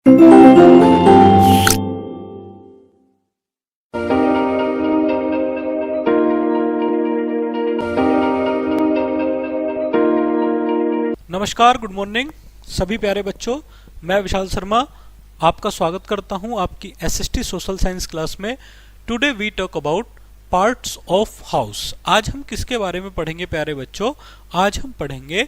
नमस्कार, good morning सभी प्यारे बच्चों। मैं विशाल शर्मा आपका स्वागत करता हूं आपकी एसएसटी सोशल साइंस क्लास में। Today we talk about parts of house. आज हम किसके बारे में पढ़ेंगे प्यारे बच्चों? आज हम पढ़ेंगे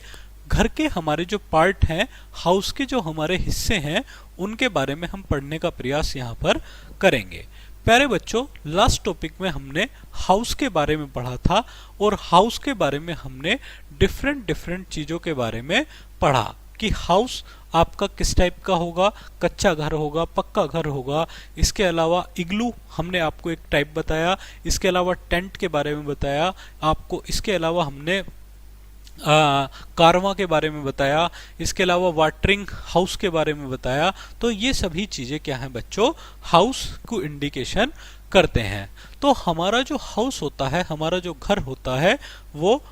घर के हमारे जो पार्ट हैं, हाउस के जो हमारे हिस्से हैं, उनके बारे में हम पढ़ने का प्रयास यहाँ पर करेंगे। प्यारे बच्चों, लास्ट टॉपिक में हमने हाउस के बारे में पढ़ा था और हाउस के बारे में हमने डिफरेंट चीजों के बारे में पढ़ा कि हाउस आपका किस टाइप का होगा, कच्चा घर होगा, पक्का घर होगा। इसके अलावा इग्लू हमने आपको एक टाइप बताया, इसके अलावा टेंट के बारे में बताया आपको, इसके अलावा हमने कारवां के बारे में बताया, इसके अलावा वाटरिंग हाउस के बारे में बताया। तो ये सभी चीजें क्या हैं बच्चों, हाउस को इंडिकेशन करते हैं। तो हमारा जो हाउस होता है, हमारा जो घर होता है, वो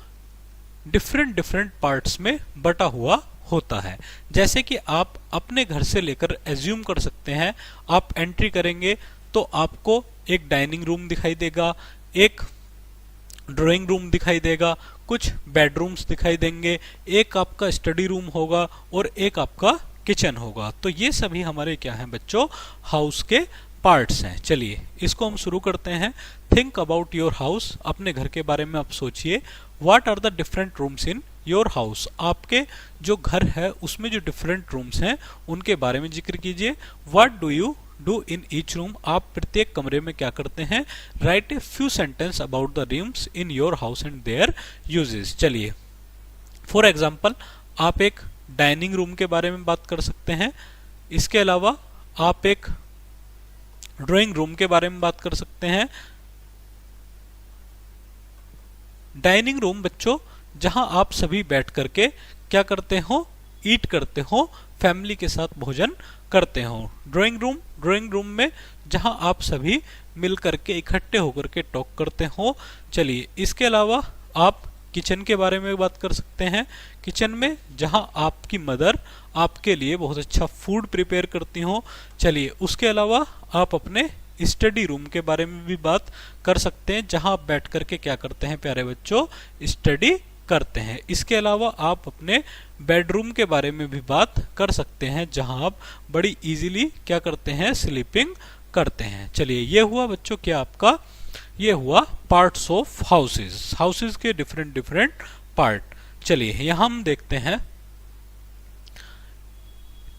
डिफरेंट पार्ट्स में बटा हुआ होता है। जैसे कि आप अपने घर से लेकर एज्यूम कर सकते हैं, आप एंट्री करेंगे तो आपको एक डाइनिंग रूम दिखाई देगा, एक ड्राइंग रूम दिखाई देगा, कुछ बेडरूम्स दिखाई देंगे, एक आपका स्टडी रूम होगा और एक आपका किचन होगा। तो ये सभी हमारे क्या हैं बच्चों, हाउस के पार्ट्स हैं। चलिए इसको हम शुरू करते हैं। Think about your house. अपने घर के बारे में आप सोचिए। What are the different rooms in your house. आपके जो घर है उसमें जो डिफरेंट रूम्स हैं उनके बारे में जिक्र कीजिए। What do you do in each room. आप प्रत्येक कमरे में क्या करते हैं। Right a few sentence about the rooms in your house and there uses. चलिए फॉर एग्जाम्पल आप एक डाइनिंग रूम के बारे में बात कर सकते हैं। इसके अलावा आप एक ड्राइंग रूम के बारे में बात कर सकते हैं। डाइनिंग रूम बच्चों, जहां आप सभी बैठ करके क्या करते हो, ईट करते हो, फैमिली के साथ भोजन करते हो। ड्राइंग रूम में जहां आप सभी मिल करके इकट्ठे होकर के टॉक करते हो। चलिए इसके अलावा आप किचन के बारे में बात कर सकते हैं। किचन में जहां आपकी मदर आपके लिए बहुत अच्छा फूड प्रिपेयर करती हो। चलिए उसके अलावा आप अपने स्टडी रूम के बारे में भी बात कर सकते हैं, जहां आप बैठ करके क्या करते हैं प्यारे बच्चों, स्टडी करते हैं। इसके अलावा आप अपने बेडरूम के बारे में भी बात कर सकते हैं, जहां आप बड़ी इजीली क्या करते हैं, स्लीपिंग करते हैं। चलिए ये हुआ बच्चों क्या आपका, ये हुआ पार्ट्स ऑफ हाउसेस। हाउसेस के डिफरेंट पार्ट। चलिए यहां हम देखते हैं,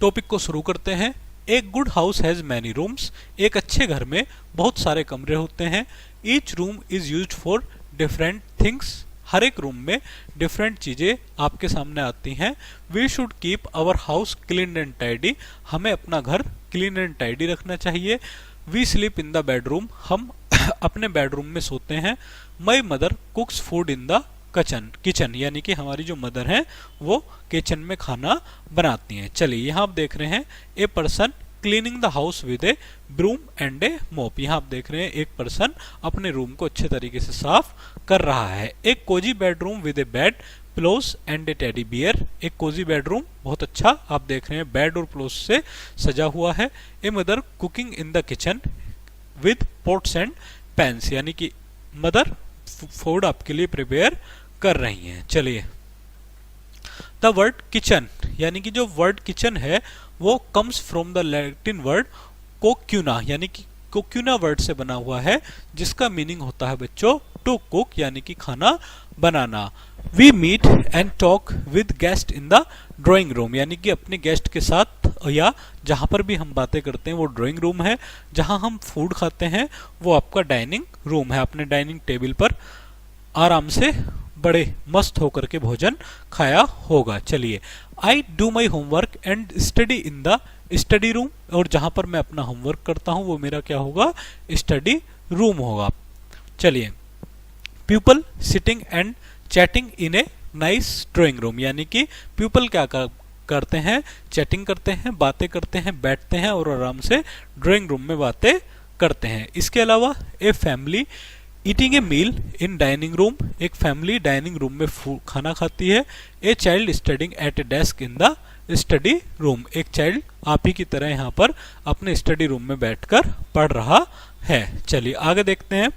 टॉपिक को शुरू करते हैं। एक good house has many rooms. एक अच्छे घर में बहुत सारे कमरे होते हैं। Each room is used for different things. हर एक रूम में डिफरेंट चीजें आपके सामने आती हैं। We should keep our house clean and tidy. हमें अपना घर क्लीन एंड टाइडी रखना चाहिए। We sleep in the bedroom. हम अपने बेडरूम में सोते हैं। My mother cooks food in the kitchen, यानी कि हमारी जो मदर हैं वो किचन में खाना बनाती हैं। चलिए यहाँ आप देख रहे हैं, a person cleaning the house with a broom and a mop. यहाँ आप देख रहे हैं एक पर्सन अपने रूम को अच्छे तरीके से साफ कर रहा है। एक cosy bedroom with a bed, pillows and a teddy bear. एक कोजी बेडरूम बहुत अच्छा आप देख रहे हैं बेड और पिलोस से सजा हुआ है। A mother cooking in the kitchen with pots and pans, यानी कि मदर फूड आपके लिए प्रिपेयर कर रही हैं। चलिए द वर्ड किचन, यानी कि जो वर्ड किचन है वो comes from the Latin word coquina, यानी कि कोक्यूना वर्ड से बना हुआ है, जिसका मीनिंग होता है बच्चों टू कुक, यानी कि खाना बनाना। We meet and talk with guest in the drawing room, यानी कि अपने गेस्ट के साथ या जहां पर भी हम बातें करते हैं वो ड्राइंग रूम है। जहां हम फूड खाते हैं वो आपका डाइनिंग रूम है। अपने डाइनिंग टेबल पर आराम से बड़े मस्त होकर के भोजन खाया होगा। चलिए I do my homework and study in the study room, और जहां पर मैं अपना होमवर्क करता हूं वो मेरा क्या होगा, स्टडी रूम होगा। चलिए people sitting and chatting in a nice drawing room, यानी कि पीपल क्या करते हैं, चैटिंग करते हैं, बातें करते हैं, बैठते हैं और आराम से ड्राइंग रूम में बातें करते हैं। इसके अलावा a family eating a meal in dining room, एक फैमिली डाइनिंग रूम में खाना खाती है। A child studying at a desk in the study room. एक चाइल्ड आप ही की तरह यहाँ पर अपने स्टडी रूम में बैठकर पढ़ रहा है। चलिए आगे देखते हैं।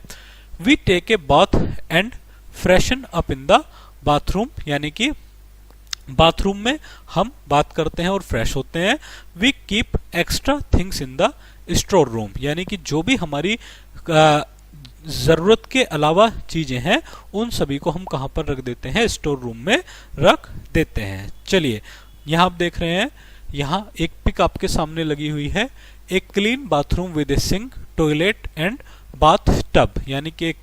We take a bath and freshen up in the bathroom, यानी कि बाथरूम में हम बात करते हैं और फ्रेश होते हैं। We keep extra things in the store room, यानी कि जो भी हमारी जरूरत के अलावा चीजें हैं उन सभी को हम कहां पर रख देते हैं, स्टोर रूम में रख देते हैं। चलिए यहां आप देख रहे हैं, यहां एक पिक आपके सामने लगी हुई है। एक clean bathroom with a sink, toilet and bath tub, यानी कि एक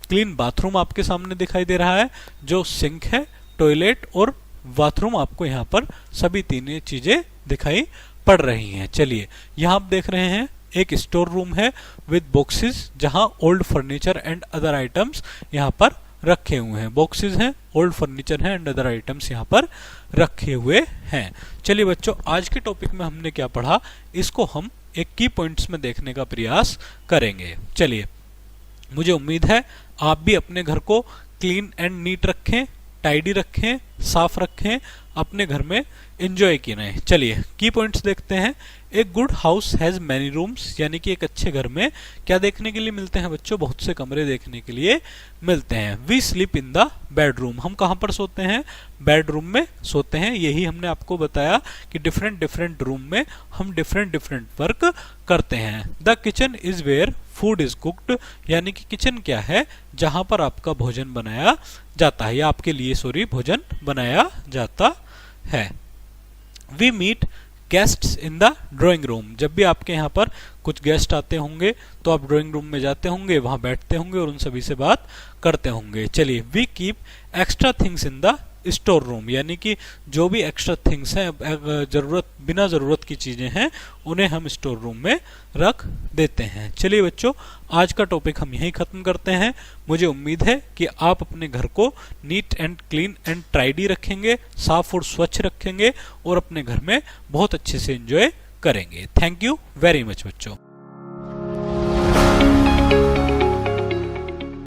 क्लीन बाथरूम आपके सामने दिखाई दे रहा है, जो सिंक है, टॉयलेट और बाथरूम आपको यहाँ पर सभी तीन चीजें दिखाई पड़ रही हैं। चलिए यहाँ आप देख रहे हैं एक स्टोर रूम है विद बॉक्सेस, जहां old furniture and other items यहाँ पर रखे हुए हैं। बॉक्सेस हैं, ओल्ड फर्नीचर है एंड अदर आइटम्स यहाँ पर रखे हुए हैं। चलिए बच्चों, आज के टॉपिक में हमने क्या पढ़ा, इसको हम एक की पॉइंट्स में देखने का प्रयास करेंगे। चलिए, मुझे उम्मीद है आप भी अपने घर को क्लीन एंड नीट रखें, टाइडी रखें, साफ रखें, अपने घर में एंजॉय करें। चलिए की पॉइंट्स देखते हैं। एक good house has many rooms, यानी कि एक अच्छे घर में क्या देखने के लिए मिलते हैं बच्चों, बहुत से कमरे देखने के लिए मिलते हैं। We sleep in the bedroom, हम कहां पर सोते हैं, बेडरूम में सोते हैं। यही हमने आपको बताया कि डिफरेंट डिफरेंट रूम में हम डिफरेंट डिफरेंट वर्क करते हैं। The kitchen is where food is cooked, यानी कि किचन क्या है, जहां पर आपका भोजन बनाया जाता है, या आपके लिए भोजन बनाया जाता है। We meet guests in the drawing room, जब भी आपके यहाँ पर कुछ गेस्ट आते होंगे तो आप ड्राइंग रूम में जाते होंगे, वहां बैठते होंगे और उन सभी से बात करते होंगे। चलिए, we keep extra things in the store room, यानी कि जो भी एक्स्ट्रा थिंग्स हैं, बिना जरूरत की चीजें हैं, उन्हें हम स्टोर रूम में रख देते हैं। चलिए बच्चों, आज का टॉपिक हम यहीं खत्म करते हैं। मुझे उम्मीद है कि आप अपने घर को neat and clean and tidy रखेंगे, साफ और स्वच्छ रखेंगे और अपने घर में बहुत अच्छे से एंजॉय करेंगे। थैंक यू वेरी मच बच्चों।